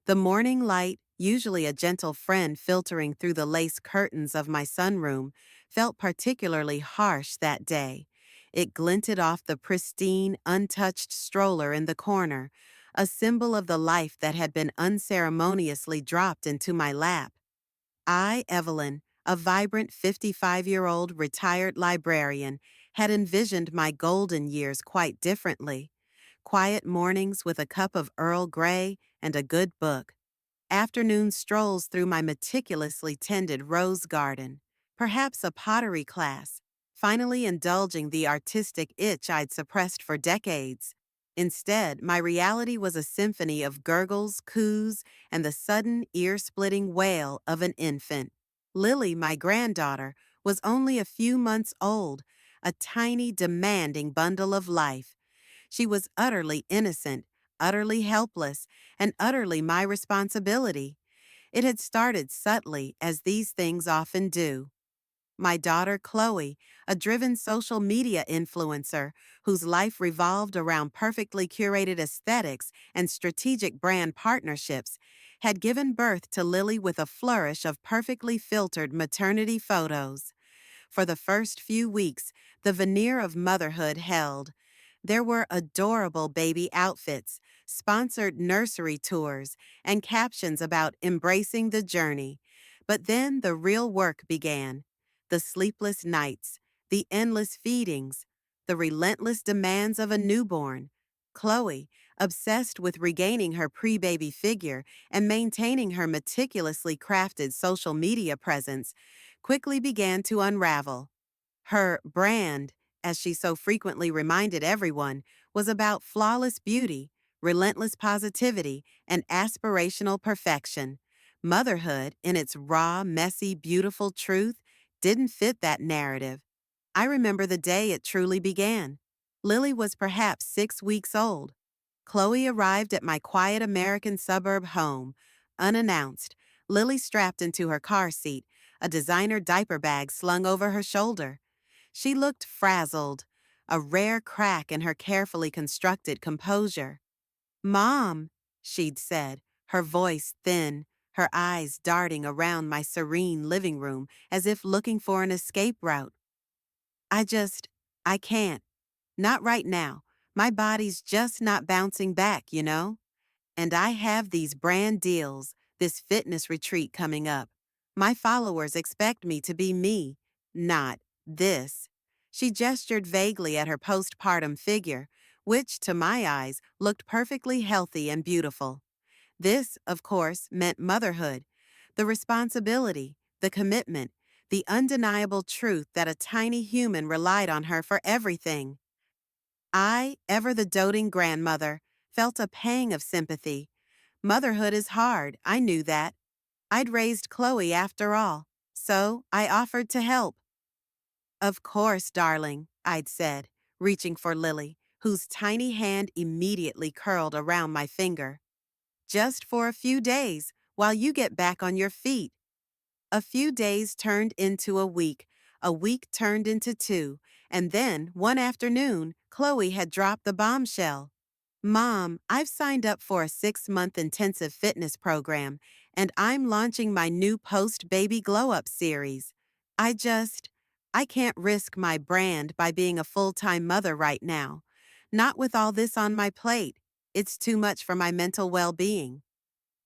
The morning light, usually a gentle friend filtering through the lace curtains of my sunroom, felt particularly harsh that day. It glinted off the pristine, untouched stroller in the corner, a symbol of the life that had been unceremoniously dropped into my lap. I, Evelyn, a vibrant 55-year-old retired librarian, had envisioned my golden years quite differently. Quiet mornings with a cup of Earl Grey and a good book. Afternoon strolls through my meticulously tended rose garden. Perhaps a pottery class. Finally indulging the artistic itch I'd suppressed for decades. Instead, my reality was a symphony of gurgles, coos, and the sudden ear-splitting wail of an infant. Lily, my granddaughter, was only a few months old, a tiny, demanding bundle of life. She was utterly innocent, utterly helpless, and utterly my responsibility. It had started subtly, as these things often do. My daughter Chloe, a driven social media influencer whose life revolved around perfectly curated aesthetics and strategic brand partnerships, had given birth to Lily with a flourish of perfectly filtered maternity photos. For the first few weeks, the veneer of motherhood held. There were adorable baby outfits, sponsored nursery tours, and captions about embracing the journey. But then the real work began. The sleepless nights, the endless feedings, the relentless demands of a newborn. Chloe, obsessed with regaining her pre-baby figure and maintaining her meticulously crafted social media presence, quickly began to unravel. Her brand, as she so frequently reminded everyone, was about flawless beauty, relentless positivity, and aspirational perfection. Motherhood, in its raw, messy, beautiful truth, didn't fit that narrative. I remember the day it truly began. Lily was perhaps 6 weeks old. Chloe arrived at my quiet American suburb home, unannounced, Lily strapped into her car seat, a designer diaper bag slung over her shoulder. She looked frazzled, a rare crack in her carefully constructed composure. "Mom," she'd said, her voice thin, her eyes darting around my serene living room as if looking for an escape route. I just, I can't. Not right now. My body's just not bouncing back, you know? And I have these brand deals, this fitness retreat coming up. My followers expect me to be me, not this. She gestured vaguely at her postpartum figure, which, to my eyes, looked perfectly healthy and beautiful. This, of course, meant motherhood, the responsibility, the commitment, the undeniable truth that a tiny human relied on her for everything. I, ever the doting grandmother, felt a pang of sympathy. Motherhood is hard, I knew that. I'd raised Chloe after all, so I offered to help. "Of course, darling," I'd said, reaching for Lily, whose tiny hand immediately curled around my finger. "Just for a few days, while you get back on your feet." A few days turned into a week turned into two, and then, one afternoon, Chloe had dropped the bombshell. "Mom, I've signed up for a 6-month intensive fitness program, and I'm launching my new post-baby glow-up series. I just, I can't risk my brand by being a full-time mother right now. Not with all this on my plate. It's too much for my mental well-being."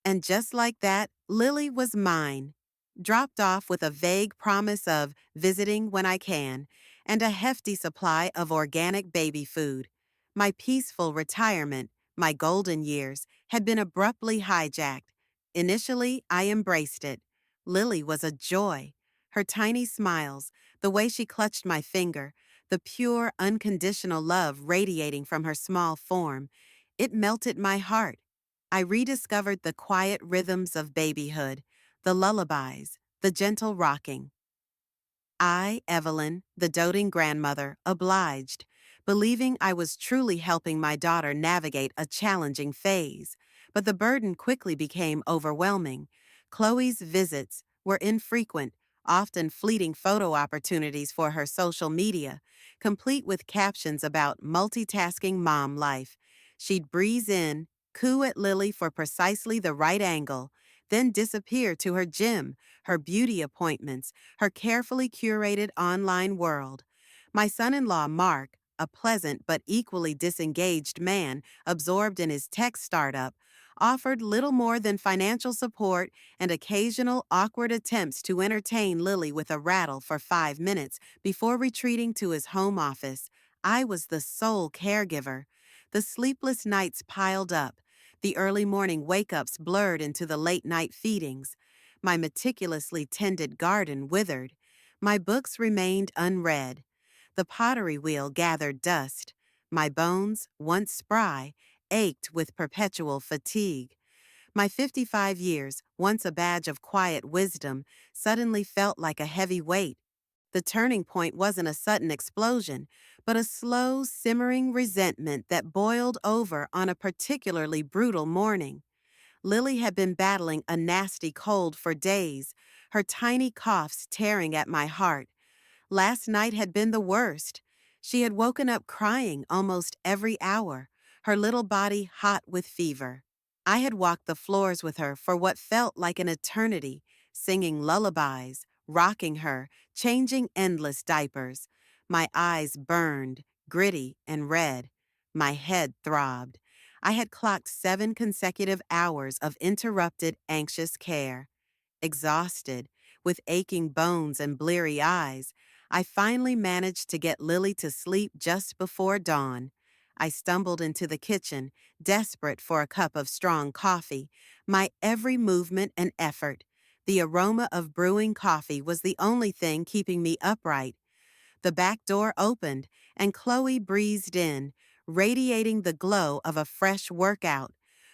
And just like that, Lily was mine. Dropped off with a vague promise of visiting when I can, and a hefty supply of organic baby food. My peaceful retirement, my golden years, had been abruptly hijacked. Initially, I embraced it. Lily was a joy. Her tiny smiles, the way she clutched my finger, the pure, unconditional love radiating from her small form, it melted my heart. I rediscovered the quiet rhythms of babyhood, the lullabies, the gentle rocking. I, Evelyn, the doting grandmother, obliged, believing I was truly helping my daughter navigate a challenging phase. But the burden quickly became overwhelming. Chloe's visits were infrequent, often fleeting photo opportunities for her social media, complete with captions about multitasking mom life. She'd breeze in, coo at Lily for precisely the right angle, then disappear to her gym, her beauty appointments, her carefully curated online world. My son in law, Mark, a pleasant but equally disengaged man absorbed in his tech startup, offered little more than financial support and occasional awkward attempts to entertain Lily with a rattle for 5 minutes before retreating to his home office. I was the sole caregiver. The sleepless nights piled up, the early morning wake-ups blurred into the late-night feedings. My meticulously tended garden withered. My books remained unread. The pottery wheel gathered dust. My bones, once spry, ached with perpetual fatigue. My 55 years, once a badge of quiet wisdom, suddenly felt like a heavy weight. The turning point wasn't a sudden explosion, but a slow, simmering resentment that boiled over on a particularly brutal morning. Lily had been battling a nasty cold for days, her tiny coughs tearing at my heart. Last night had been the worst. She had woken up crying almost every hour, her little body hot with fever. I had walked the floors with her for what felt like an eternity, singing lullabies, rocking her, changing endless diapers. My eyes burned, gritty and red. My head throbbed. I had clocked 7 consecutive hours of interrupted, anxious care. Exhausted, with aching bones and bleary eyes, I finally managed to get Lily to sleep just before dawn. I stumbled into the kitchen, desperate for a cup of strong coffee, my every movement an effort. The aroma of brewing coffee was the only thing keeping me upright. The back door opened, and Chloe breezed in, radiating the glow of a fresh workout.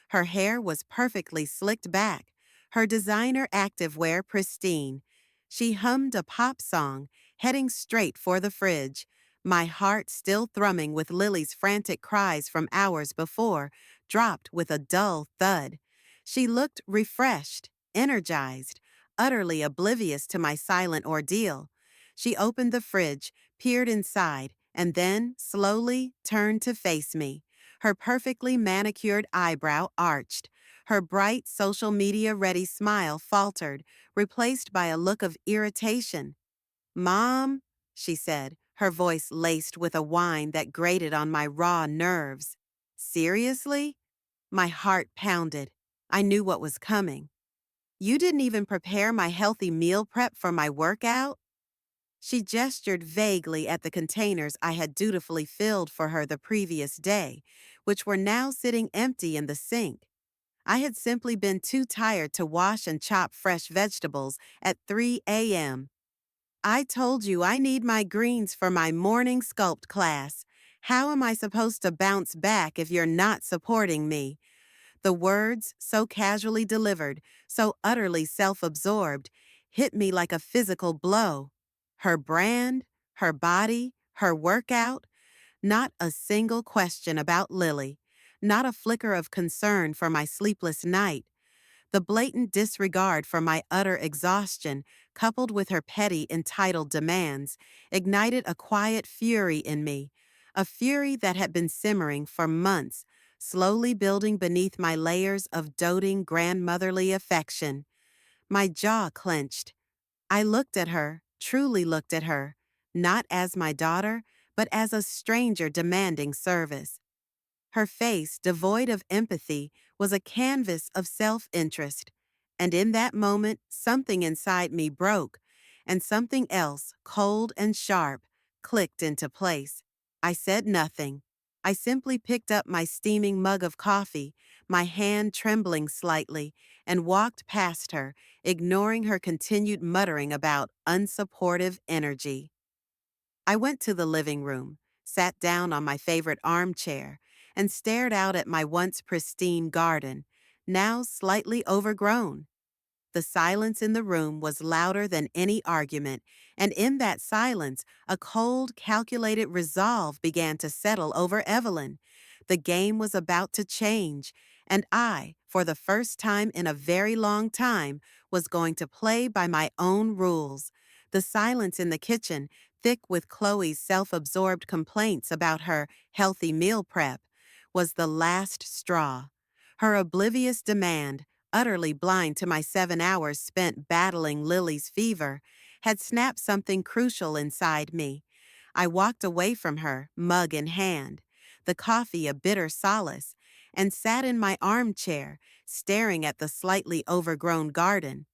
Her hair was perfectly slicked back, her designer activewear pristine. She hummed a pop song, heading straight for the fridge. My heart, still thrumming with Lily's frantic cries from hours before, dropped with a dull thud. She looked refreshed, energized, utterly oblivious to my silent ordeal. She opened the fridge, peered inside, and then, slowly, turned to face me. Her perfectly manicured eyebrow arched. Her bright social media-ready smile faltered, replaced by a look of irritation. "Mom," she said, her voice laced with a whine that grated on my raw nerves. "Seriously?" My heart pounded. I knew what was coming. "You didn't even prepare my healthy meal prep for my workout?" She gestured vaguely at the containers I had dutifully filled for her the previous day, which were now sitting empty in the sink. I had simply been too tired to wash and chop fresh vegetables at 3 a.m. "I told you I need my greens for my morning sculpt class. How am I supposed to bounce back if you're not supporting me?" The words, so casually delivered, so utterly self-absorbed, hit me like a physical blow. Her brand, her body, her workout, not a single question about Lily, not a flicker of concern for my sleepless night. The blatant disregard for my utter exhaustion, coupled with her petty, entitled demands, ignited a quiet fury in me, a fury that had been simmering for months, slowly building beneath my layers of doting grandmotherly affection. My jaw clenched. I looked at her, truly looked at her, not as my daughter, but as a stranger demanding service. Her face, devoid of empathy, was a canvas of self-interest. And in that moment, something inside me broke, and something else, cold and sharp, clicked into place. I said nothing. I simply picked up my steaming mug of coffee, my hand trembling slightly, and walked past her, ignoring her continued muttering about unsupportive energy. I went to the living room, sat down on my favorite armchair, and stared out at my once pristine garden, now slightly overgrown. The silence in the room was louder than any argument, and in that silence, a cold, calculated resolve began to settle over Evelyn. The game was about to change, and I, for the first time in a very long time, was going to play by my own rules. The silence in the kitchen, thick with Chloe's self-absorbed complaints about her healthy meal prep, was the last straw. Her oblivious demand, utterly blind to my 7 hours spent battling Lily's fever, had snapped something crucial inside me. I walked away from her, mug in hand, the coffee a bitter solace, and sat in my armchair, staring at the slightly overgrown garden.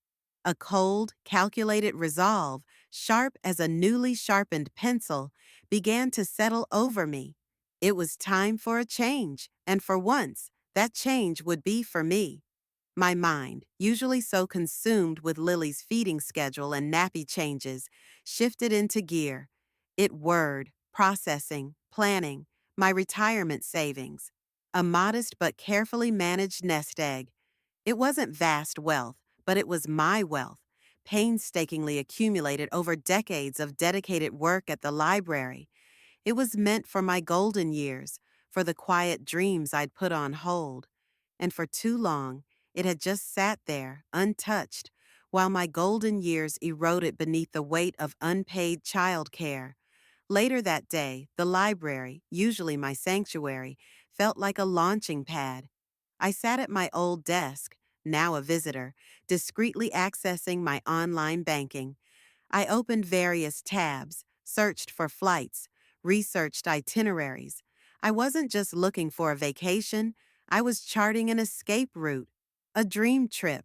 A cold, calculated resolve, sharp as a newly sharpened pencil, began to settle over me. It was time for a change, and for once, that change would be for me. My mind, usually so consumed with Lily's feeding schedule and nappy changes, shifted into gear. It whirred, processing, planning, my retirement savings. A modest but carefully managed nest egg. It wasn't vast wealth, but it was my wealth, painstakingly accumulated over decades of dedicated work at the library. It was meant for my golden years, for the quiet dreams I'd put on hold. And for too long, it had just sat there, untouched, while my golden years eroded beneath the weight of unpaid childcare. Later that day, the library, usually my sanctuary, felt like a launching pad. I sat at my old desk, now a visitor, discreetly accessing my online banking. I opened various tabs, searched for flights, researched itineraries. I wasn't just looking for a vacation, I was charting an escape route, a dream trip.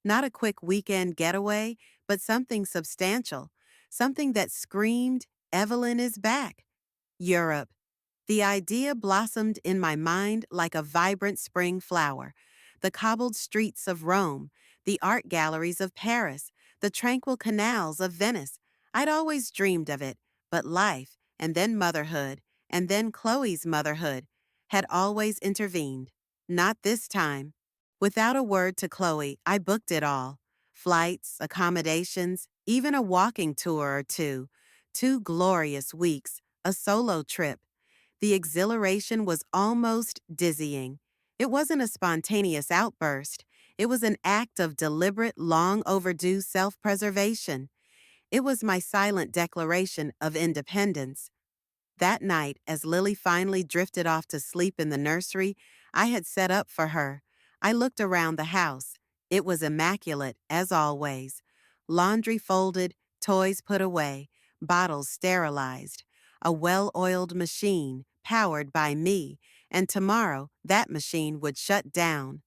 Not a quick weekend getaway, but something substantial, something that screamed, Evelyn is back. Europe. The idea blossomed in my mind like a vibrant spring flower. The cobbled streets of Rome, the art galleries of Paris, the tranquil canals of Venice. I'd always dreamed of it, but life, and then motherhood, and then Chloe's motherhood, had always intervened. Not this time. Without a word to Chloe, I booked it all. Flights, accommodations, even a walking tour or two. 2 glorious weeks, a solo trip. The exhilaration was almost dizzying. It wasn't a spontaneous outburst. It was an act of deliberate, long overdue self-preservation. It was my silent declaration of independence. That night, as Lily finally drifted off to sleep in the nursery I had set up for her, I looked around the house. It was immaculate, as always. Laundry folded, toys put away, bottles sterilized. A well-oiled machine, powered by me, and tomorrow that machine would shut down.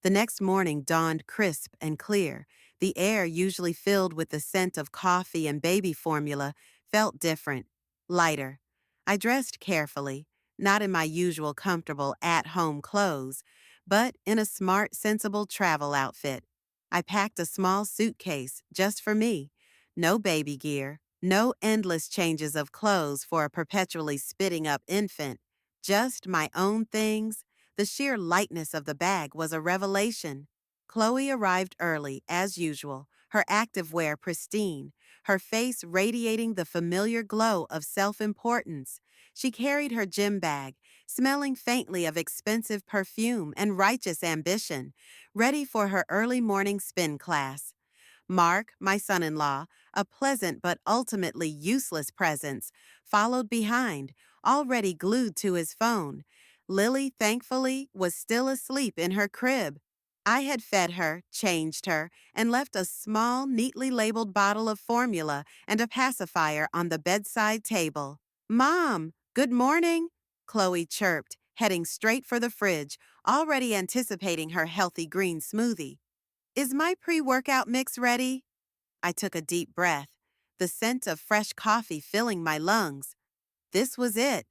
The next morning dawned crisp and clear. The air, usually filled with the scent of coffee and baby formula, felt different, lighter. I dressed carefully, not in my usual comfortable at-home clothes, but in a smart, sensible travel outfit. I packed a small suitcase just for me. No baby gear, no endless changes of clothes for a perpetually spitting up infant. Just my own things. The sheer lightness of the bag was a revelation. Chloe arrived early, as usual, her activewear pristine, her face radiating the familiar glow of self-importance. She carried her gym bag, smelling faintly of expensive perfume and righteous ambition, ready for her early morning spin class. Mark, my son-in-law, a pleasant but ultimately useless presence, followed behind, already glued to his phone. Lily, thankfully, was still asleep in her crib. I had fed her, changed her, and left a small, neatly labeled bottle of formula and a pacifier on the bedside table. "Mom, good morning," Chloe chirped, heading straight for the fridge, already anticipating her healthy green smoothie. "Is my pre-workout mix ready?" I took a deep breath, the scent of fresh coffee filling my lungs. This was it.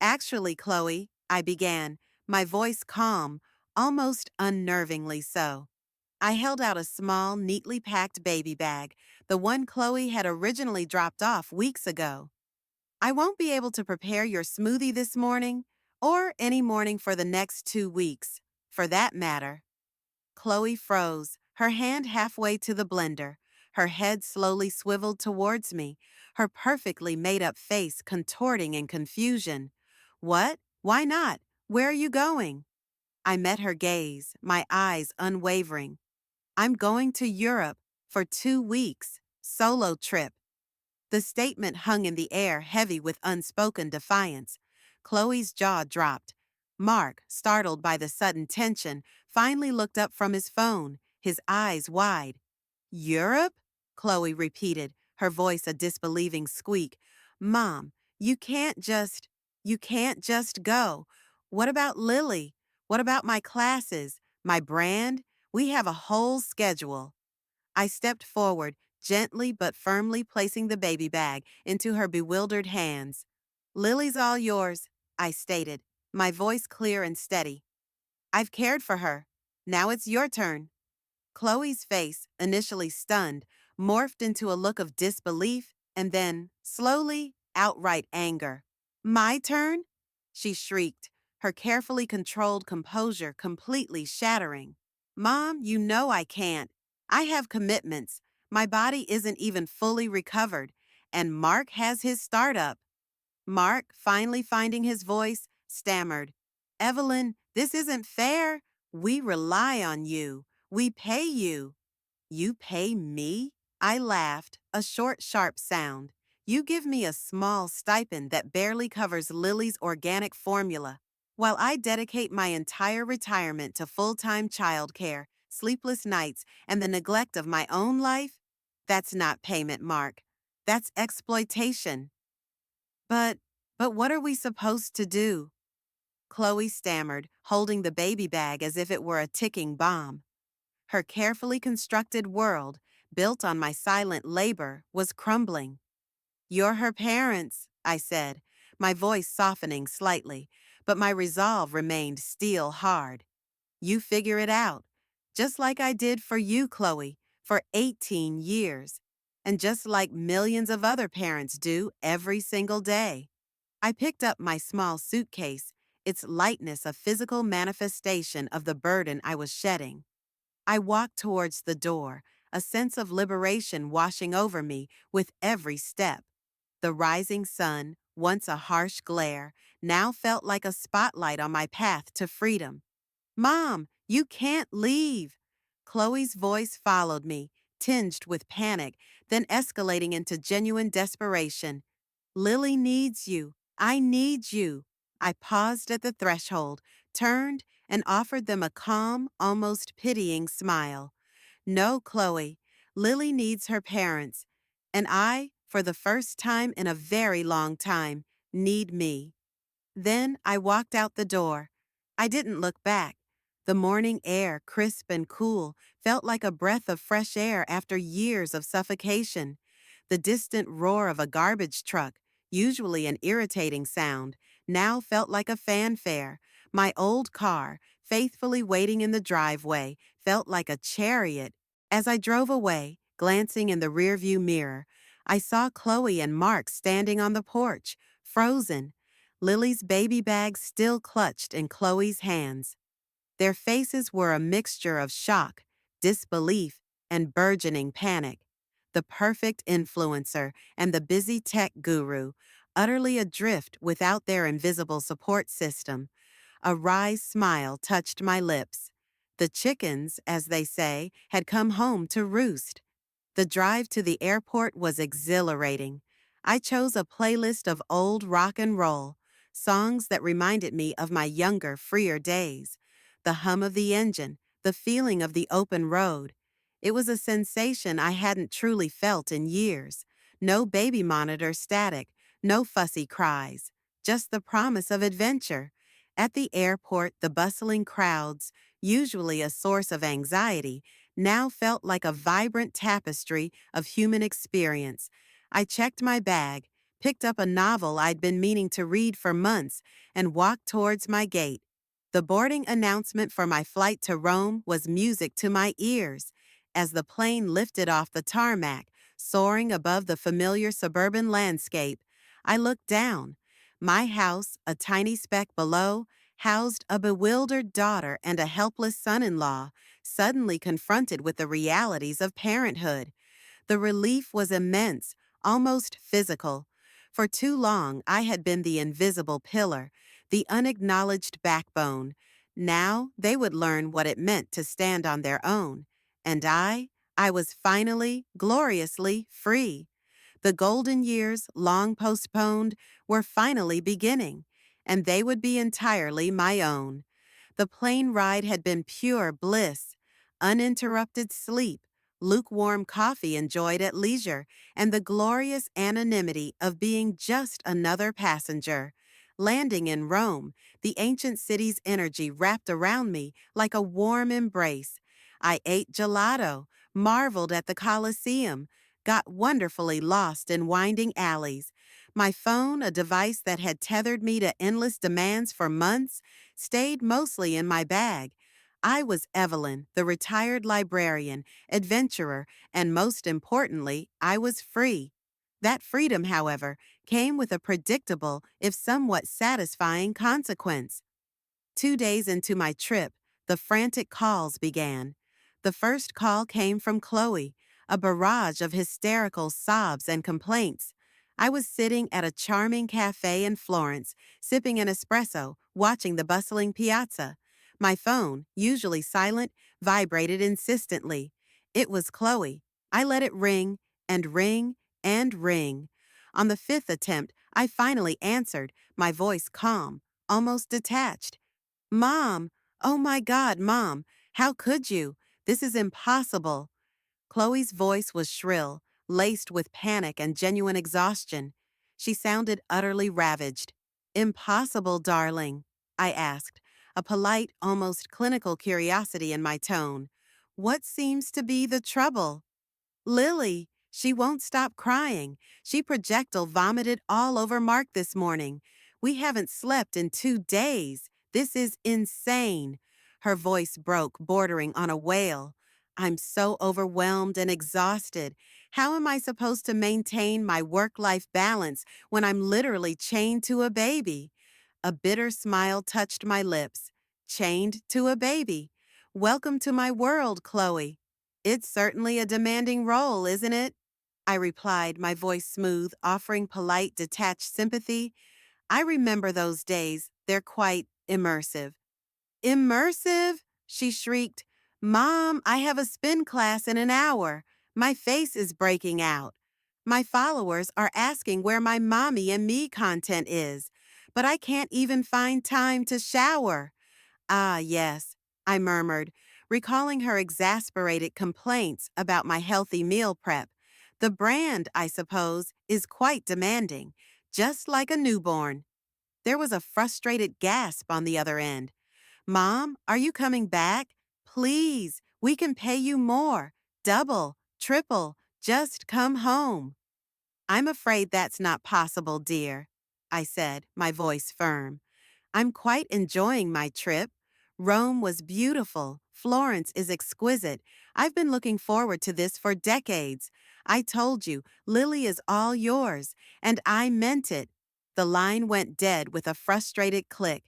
"Actually, Chloe," I began, my voice calm, almost unnervingly so. I held out a small, neatly packed baby bag, the one Chloe had originally dropped off weeks ago. "I won't be able to prepare your smoothie this morning, or any morning for the next 2 weeks, for that matter." Chloe froze, her hand halfway to the blender, her head slowly swiveled towards me, her perfectly made-up face contorting in confusion. "What? Why not? Where are you going?" I met her gaze, my eyes unwavering. "I'm going to Europe for 2 weeks. Solo trip." The statement hung in the air, heavy with unspoken defiance. Chloe's jaw dropped. Mark, startled by the sudden tension, finally looked up from his phone, his eyes wide. Europe? Chloe repeated, her voice a disbelieving squeak. Mom, you can't just, you can't just go. What about Lily? What about my classes? My brand? We have a whole schedule. I stepped forward, gently but firmly placing the baby bag into her bewildered hands. Lily's all yours, I stated, my voice clear and steady. I've cared for her. Now it's your turn. Chloe's face, initially stunned, morphed into a look of disbelief and then, slowly, outright anger. My turn? She shrieked, her carefully controlled composure completely shattering. Mom, you know I can't. I have commitments. My body isn't even fully recovered, and Mark has his startup. Mark, finally finding his voice, stammered, Evelyn, this isn't fair. We rely on you. We pay you. You pay me? I laughed, a short, sharp sound. You give me a small stipend that barely covers Lily's organic formula, while I dedicate my entire retirement to full-time childcare, sleepless nights, and the neglect of my own life? That's not payment, Mark. That's exploitation. But, but what are we supposed to do? Chloe stammered, holding the baby bag as if it were a ticking bomb. Her carefully constructed world, built on my silent labor, was crumbling. You're her parents, I said, my voice softening slightly, but my resolve remained steel hard. You figure it out, just like I did for you, Chloe, for 18 years, and just like millions of other parents do every single day. I picked up my small suitcase, its lightness a physical manifestation of the burden I was shedding. I walked towards the door, a sense of liberation washing over me with every step. The rising sun, once a harsh glare, now felt like a spotlight on my path to freedom. Mom, you can't leave. Chloe's voice followed me, tinged with panic, then escalating into genuine desperation. Lily needs you. I need you. I paused at the threshold, turned, and offered them a calm, almost pitying smile. No, Chloe. Lily needs her parents. And I, for the first time in a very long time, need me. Then I walked out the door. I didn't look back. The morning air, crisp and cool, felt like a breath of fresh air after years of suffocation. The distant roar of a garbage truck, usually an irritating sound, now felt like a fanfare. My old car, faithfully waiting in the driveway, felt like a chariot. As I drove away, glancing in the rearview mirror, I saw Chloe and Mark standing on the porch, frozen. Lily's baby bag still clutched in Chloe's hands. Their faces were a mixture of shock, disbelief, and burgeoning panic. The perfect influencer and the busy tech guru, utterly adrift without their invisible support system. A wry smile touched my lips. The chickens, as they say, had come home to roost. The drive to the airport was exhilarating. I chose a playlist of old rock and roll, songs that reminded me of my younger, freer days. The hum of the engine, the feeling of the open road. It was a sensation I hadn't truly felt in years. No baby monitor static, no fussy cries, just the promise of adventure. At the airport, the bustling crowds, usually a source of anxiety, now felt like a vibrant tapestry of human experience. I checked my bag, picked up a novel I'd been meaning to read for months, and walked towards my gate. The boarding announcement for my flight to Rome was music to my ears. As the plane lifted off the tarmac, soaring above the familiar suburban landscape, I looked down. My house, a tiny speck below, housed a bewildered daughter and a helpless son-in-law, suddenly confronted with the realities of parenthood. The relief was immense, almost physical. For too long, I had been the invisible pillar, the unacknowledged backbone. Now they would learn what it meant to stand on their own. And I was finally, gloriously free. The golden years, long postponed, were finally beginning. and they would be entirely my own. The plane ride had been pure bliss, uninterrupted sleep, lukewarm coffee enjoyed at leisure, and the glorious anonymity of being just another passenger. Landing in Rome, the ancient city's energy wrapped around me like a warm embrace. I ate gelato, marveled at the Colosseum, got wonderfully lost in winding alleys. My phone, a device that had tethered me to endless demands for months, stayed mostly in my bag. I was Evelyn, the retired librarian, adventurer, and most importantly, I was free. That freedom, however, came with a predictable, if somewhat satisfying, consequence. 2 days into my trip, the frantic calls began. The first call came from Chloe, a barrage of hysterical sobs and complaints. I was sitting at a charming cafe in Florence, sipping an espresso, watching the bustling piazza. My phone, usually silent, vibrated insistently. It was Chloe. I let it ring and ring and ring. On the fifth attempt, I finally answered, my voice calm, almost detached. Mom! Oh my God, Mom! How could you? This is impossible. Chloe's voice was shrill, laced with panic and genuine exhaustion. She sounded utterly ravaged. Impossible, darling, I asked, a polite, almost clinical curiosity in my tone. What seems to be the trouble? Lily, she won't stop crying. She projectile vomited all over Mark this morning. We haven't slept in 2 days. This is insane. Her voice broke, bordering on a wail. I'm so overwhelmed and exhausted. How am I supposed to maintain my work-life balance when I'm literally chained to a baby? A bitter smile touched my lips. Chained to a baby. Welcome to my world, Chloe. It's certainly a demanding role, isn't it? I replied, my voice smooth, offering polite, detached sympathy. I remember those days. They're quite immersive. Immersive? She shrieked. Mom, I have a spin class in an hour. My face is breaking out. My followers are asking where my mommy and me content is, but I can't even find time to shower. Ah, yes, I murmured, recalling her exasperated complaints about my healthy meal prep. The brand, I suppose, is quite demanding, just like a newborn. There was a frustrated gasp on the other end. Mom, are you coming back? Please, we can pay you more. Double, triple, just come home. I'm afraid that's not possible, dear, I said, my voice firm. I'm quite enjoying my trip. Rome was beautiful. Florence is exquisite. I've been looking forward to this for decades. I told you, Lily is all yours, and I meant it. The line went dead with a frustrated click.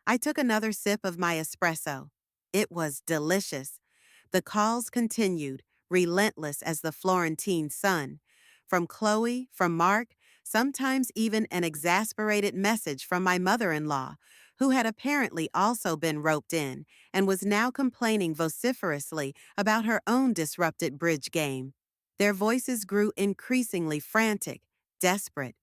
I took another sip of my espresso. It was delicious. The calls continued, relentless as the Florentine sun. From Chloe, from Mark, sometimes even an exasperated message from my mother-in-law, who had apparently also been roped in and was now complaining vociferously about her own disrupted bridge game. Their voices grew increasingly frantic, desperate.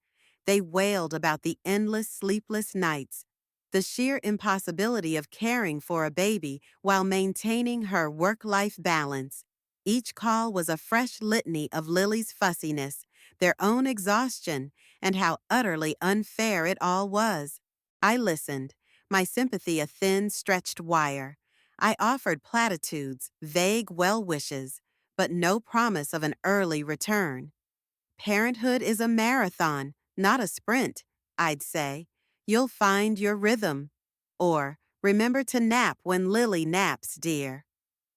They wailed about the endless sleepless nights, the sheer impossibility of caring for a baby while maintaining her work-life balance. Each call was a fresh litany of Lily's fussiness, their own exhaustion, and how utterly unfair it all was. I listened, my sympathy a thin, stretched wire. I offered platitudes, vague well wishes, but no promise of an early return. Parenthood is a marathon, not a sprint, I'd say. You'll find your rhythm. Or, remember to nap when Lily naps, dear.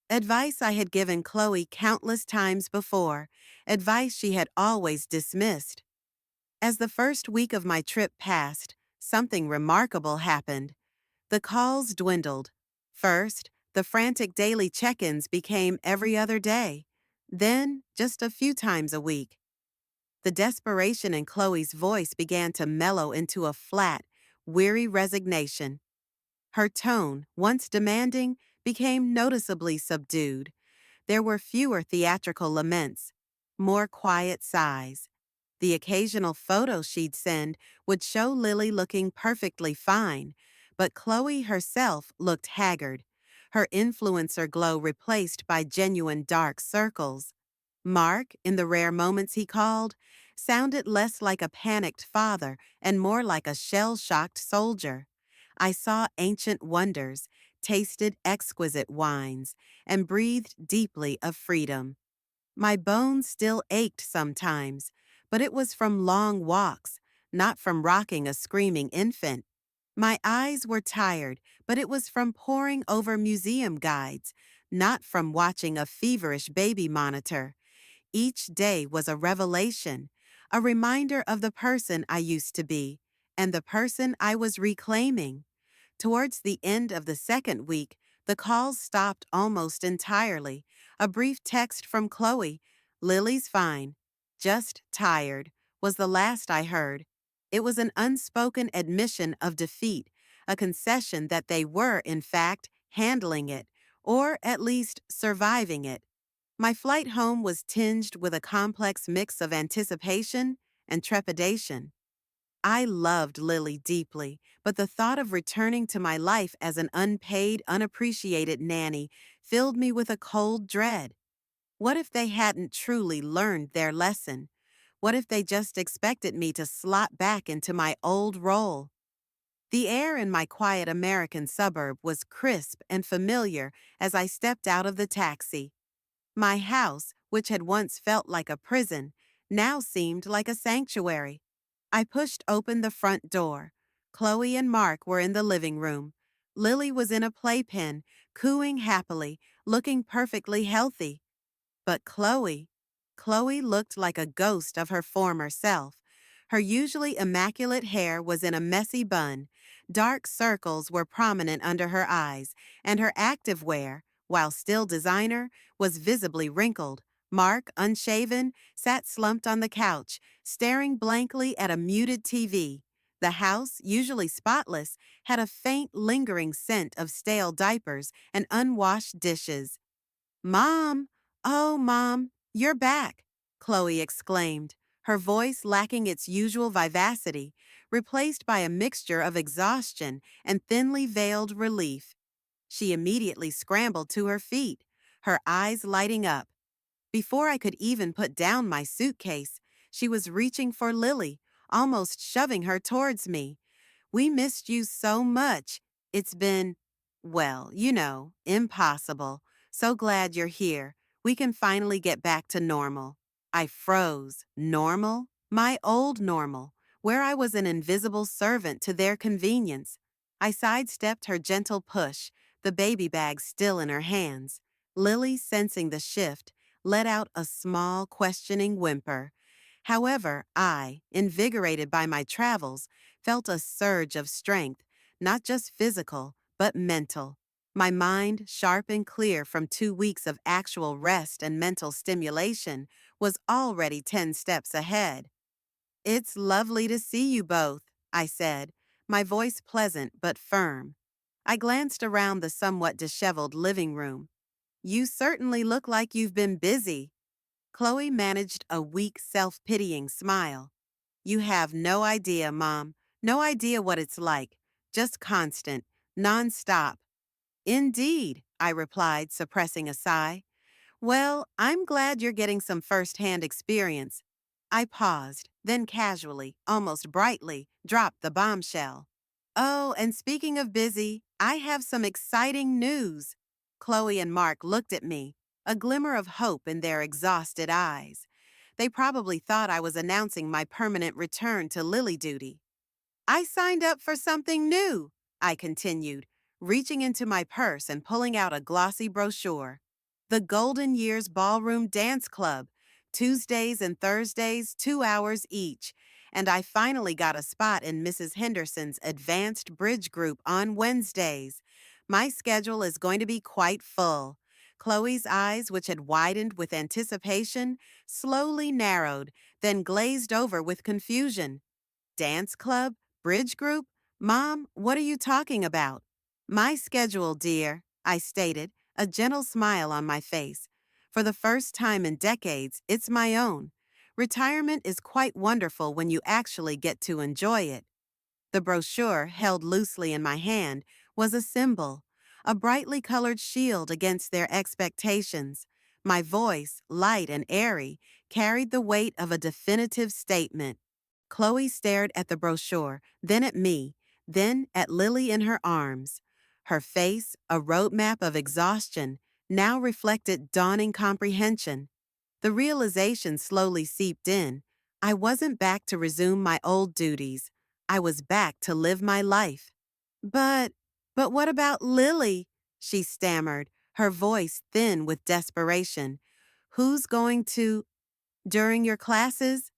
Advice I had given Chloe countless times before, advice she had always dismissed. As the first week of my trip passed, something remarkable happened. The calls dwindled. First, the frantic daily check-ins became every other day. Then, just a few times a week. The desperation in Chloe's voice began to mellow into a flat, weary resignation. Her tone, once demanding, became noticeably subdued. There were fewer theatrical laments, more quiet sighs. The occasional photo she'd send would show Lily looking perfectly fine, but Chloe herself looked haggard, her influencer glow replaced by genuine dark circles. Mark, in the rare moments he called, sounded less like a panicked father and more like a shell-shocked soldier. I saw ancient wonders, tasted exquisite wines, and breathed deeply of freedom. My bones still ached sometimes, but it was from long walks, not from rocking a screaming infant. My eyes were tired, but it was from poring over museum guides, not from watching a feverish baby monitor. Each day was a revelation, a reminder of the person I used to be, and the person I was reclaiming. Towards the end of the second week, the calls stopped almost entirely. A brief text from Chloe, "Lily's fine, just tired," was the last I heard. It was an unspoken admission of defeat, a concession that they were, in fact, handling it, or at least surviving it. My flight home was tinged with a complex mix of anticipation and trepidation. I loved Lily deeply, but the thought of returning to my life as an unpaid, unappreciated nanny filled me with a cold dread. What if they hadn't truly learned their lesson? What if they just expected me to slot back into my old role? The air in my quiet American suburb was crisp and familiar as I stepped out of the taxi. My house, which had once felt like a prison, now seemed like a sanctuary. I pushed open the front door. Chloe and Mark were in the living room. Lily was in a playpen, cooing happily, looking perfectly healthy. But Chloe looked like a ghost of her former self. Her usually immaculate hair was in a messy bun, dark circles were prominent under her eyes, and her activewear, while still designer, was visibly wrinkled. Mark, unshaven, sat slumped on the couch, staring blankly at a muted TV. The house, usually spotless, had a faint, lingering scent of stale diapers and unwashed dishes. "Mom! Oh, Mom, you're back!" Chloe exclaimed, her voice lacking its usual vivacity, replaced by a mixture of exhaustion and thinly veiled relief. She immediately scrambled to her feet, her eyes lighting up. Before I could even put down my suitcase, she was reaching for Lily, almost shoving her towards me. "We missed you so much. It's been, well, impossible. So glad you're here. We can finally get back to normal." I froze. Normal? My old normal, where I was an invisible servant to their convenience. I sidestepped her gentle push, the baby bag still in her hands. Lily, sensing the shift, let out a small, questioning whimper. However, I, invigorated by my travels, felt a surge of strength, not just physical, but mental. My mind, sharp and clear from 2 weeks of actual rest and mental stimulation, was already 10 steps ahead. "It's lovely to see you both," I said, my voice pleasant but firm. I glanced around the somewhat disheveled living room. "You certainly look like you've been busy." Chloe managed a weak, self-pitying smile. "You have no idea, Mom. No idea what it's like. Just constant, non-stop." "Indeed," I replied, suppressing a sigh. "Well, I'm glad you're getting some first-hand experience." I paused, then casually, almost brightly, dropped the bombshell. "Oh, and speaking of busy, I have some exciting news." Chloe and Mark looked at me, a glimmer of hope in their exhausted eyes. They probably thought I was announcing my permanent return to Lily duty. "I signed up for something new," I continued, reaching into my purse and pulling out a glossy brochure. "The Golden Years Ballroom Dance Club, Tuesdays and Thursdays, 2 hours each, and I finally got a spot in Mrs. Henderson's advanced bridge group on Wednesdays. My schedule is going to be quite full." Chloe's eyes, which had widened with anticipation, slowly narrowed, then glazed over with confusion. "Dance club? Bridge group? Mom, what are you talking about?" "My schedule, dear," I stated, a gentle smile on my face. "For the first time in decades, it's my own. Retirement is quite wonderful when you actually get to enjoy it. The brochure, held loosely in my hand, was a symbol, a brightly colored shield against their expectations. My voice, light and airy, carried the weight of a definitive statement. Chloe stared at the brochure, then at me, then at Lily in her arms. Her face, a roadmap of exhaustion, now reflected dawning comprehension. The realization slowly seeped in. I wasn't back to resume my old duties. I was back to live my life. But, but what about Lily? She stammered, her voice thin with desperation. Who's going to, during your classes?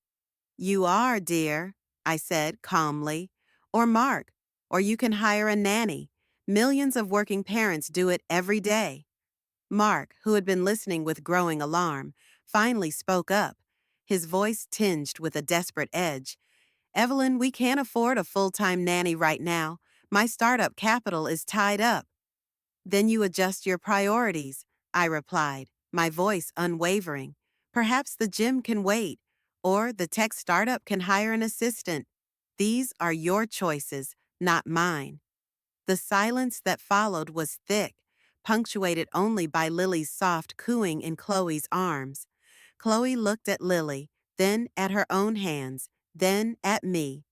You are, dear, I said calmly. Or Mark, or you can hire a nanny. Millions of working parents do it every day. Mark, who had been listening with growing alarm, finally spoke up, his voice tinged with a desperate edge. Evelyn, we can't afford a full-time nanny right now. My startup capital is tied up. Then you adjust your priorities, I replied, my voice unwavering. Perhaps the gym can wait, or the tech startup can hire an assistant. These are your choices, not mine. The silence that followed was thick, punctuated only by Lily's soft cooing in Chloe's arms. Chloe looked at Lily, then at her own hands, then at me.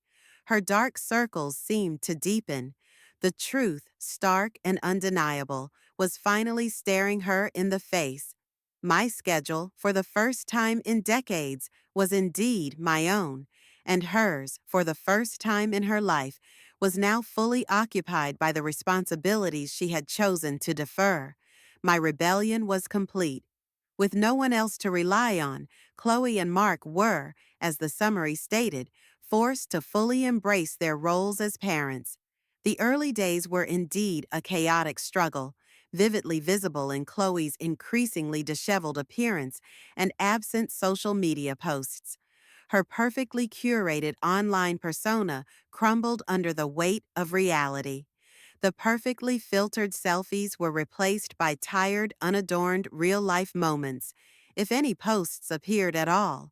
Her dark circles seemed to deepen. The truth, stark and undeniable, was finally staring her in the face. My schedule, for the first time in decades, was indeed my own, and hers, for the first time in her life, was now fully occupied by the responsibilities she had chosen to defer. My rebellion was complete. With no one else to rely on, Chloe and Mark were, as the summary stated, forced to fully embrace their roles as parents. The early days were indeed a chaotic struggle, vividly visible in Chloe's increasingly disheveled appearance and absent social media posts. Her perfectly curated online persona crumbled under the weight of reality. The perfectly filtered selfies were replaced by tired, unadorned real-life moments, if any posts appeared at all.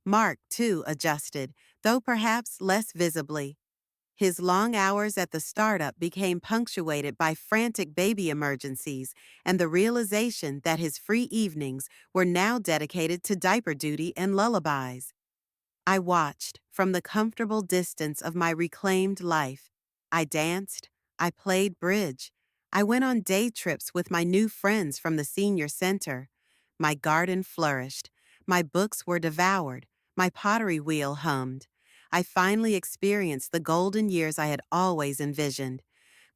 Mark, too, adjusted, though perhaps less visibly. His long hours at the startup became punctuated by frantic baby emergencies and the realization that his free evenings were now dedicated to diaper duty and lullabies. I watched from the comfortable distance of my reclaimed life. I danced. I played bridge. I went on day trips with my new friends from the senior center. My garden flourished. My books were devoured. My pottery wheel hummed. I finally experienced the golden years I had always envisioned.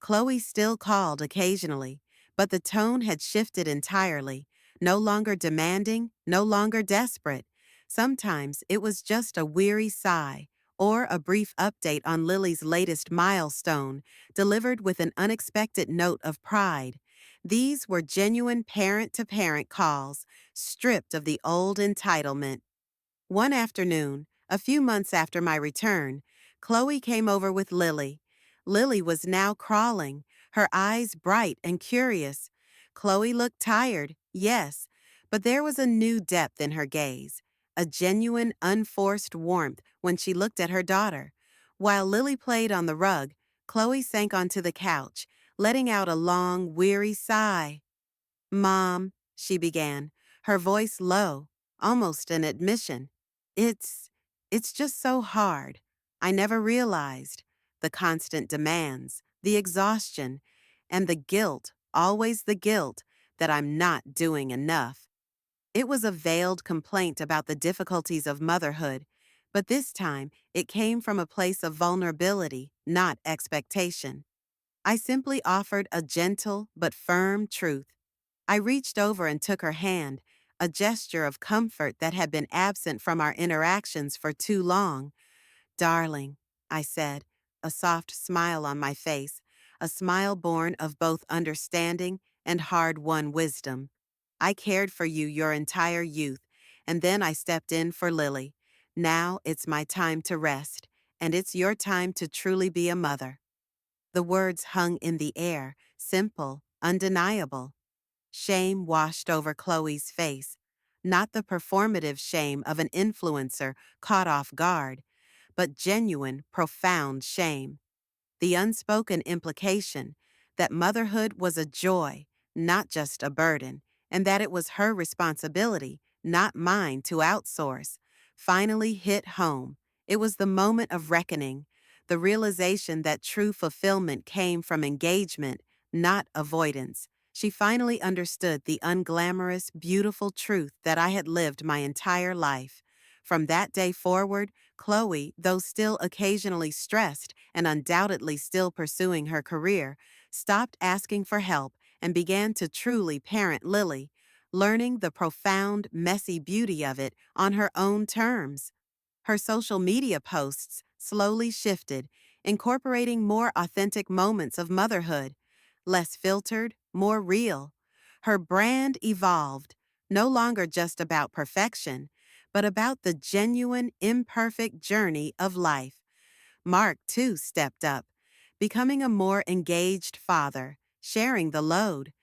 Chloe still called occasionally, but the tone had shifted entirely. No longer demanding, no longer desperate. Sometimes it was just a weary sigh or a brief update on Lily's latest milestone, delivered with an unexpected note of pride. These were genuine parent-to-parent calls, stripped of the old entitlement. One afternoon, a few months after my return, Chloe came over with Lily. Lily was now crawling, her eyes bright and curious. Chloe looked tired, yes, but there was a new depth in her gaze, a genuine, unforced warmth when she looked at her daughter. While Lily played on the rug, Chloe sank onto the couch, letting out a long, weary sigh. Mom, she began, her voice low, almost an admission. It's, it's just so hard. I never realized the constant demands, the exhaustion, and the guilt, always the guilt, that I'm not doing enough. It was a veiled complaint about the difficulties of motherhood, but this time it came from a place of vulnerability, not expectation. I simply offered a gentle but firm truth. I reached over and took her hand, a gesture of comfort that had been absent from our interactions for too long. Darling, I said, a soft smile on my face, a smile born of both understanding and hard-won wisdom. I cared for you your entire youth, and then I stepped in for Lily. Now it's my time to rest, and it's your time to truly be a mother. The words hung in the air, simple, undeniable. Shame washed over Chloe's face. not the performative shame of an influencer caught off guard, but genuine, profound shame. The unspoken implication that motherhood was a joy, not just a burden, and that it was her responsibility, not mine, to outsource, finally hit home. It was the moment of reckoning, the realization that true fulfillment came from engagement, not avoidance. She finally understood the unglamorous, beautiful truth that I had lived my entire life. From that day forward, Chloe, though still occasionally stressed and undoubtedly still pursuing her career, stopped asking for help and began to truly parent Lily, learning the profound, messy beauty of it on her own terms. Her social media posts slowly shifted, incorporating more authentic moments of motherhood, less filtered, more real. Her brand evolved, no longer just about perfection, but about the genuine, imperfect journey of life. Mark, too, stepped up, becoming a more engaged father, sharing the load.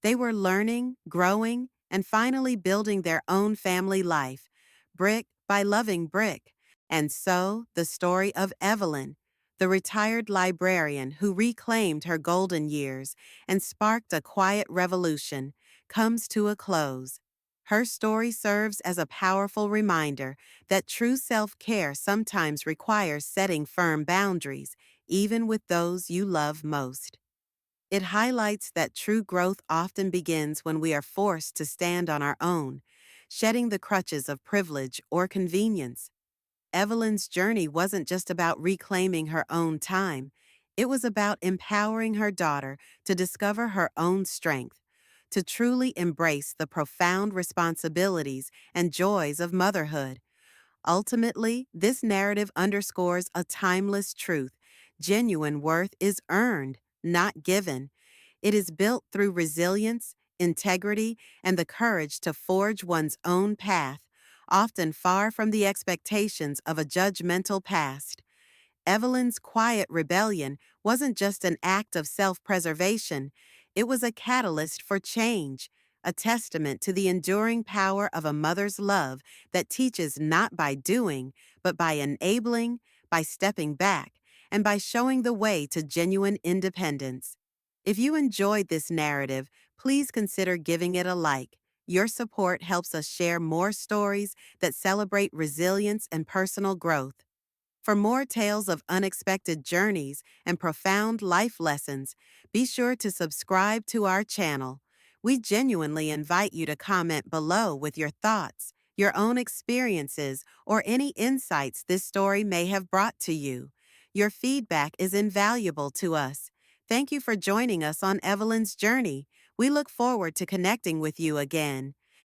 They were learning, growing, and finally building their own family life, brick by loving brick. And so, the story of Evelyn, the retired librarian who reclaimed her golden years and sparked a quiet revolution, comes to a close. Her story serves as a powerful reminder that true self-care sometimes requires setting firm boundaries, even with those you love most. It highlights that true growth often begins when we are forced to stand on our own, shedding the crutches of privilege or convenience. Evelyn's journey wasn't just about reclaiming her own time, it was about empowering her daughter to discover her own strength, to truly embrace the profound responsibilities and joys of motherhood. Ultimately, this narrative underscores a timeless truth. Genuine worth is earned, not given. It is built through resilience, integrity, and the courage to forge one's own path, often far from the expectations of a judgmental past. Evelyn's quiet rebellion wasn't just an act of self-preservation, it was a catalyst for change, a testament to the enduring power of a mother's love that teaches not by doing, but by enabling, by stepping back, and by showing the way to genuine independence. If you enjoyed this narrative, please consider giving it a like. Your support helps us share more stories that celebrate resilience and personal growth. For more tales of unexpected journeys and profound life lessons, be sure to subscribe to our channel. We genuinely invite you to comment below with your thoughts, your own experiences, or any insights this story may have brought to you. Your feedback is invaluable to us. Thank you for joining us on Evelyn's journey. We look forward to connecting with you again.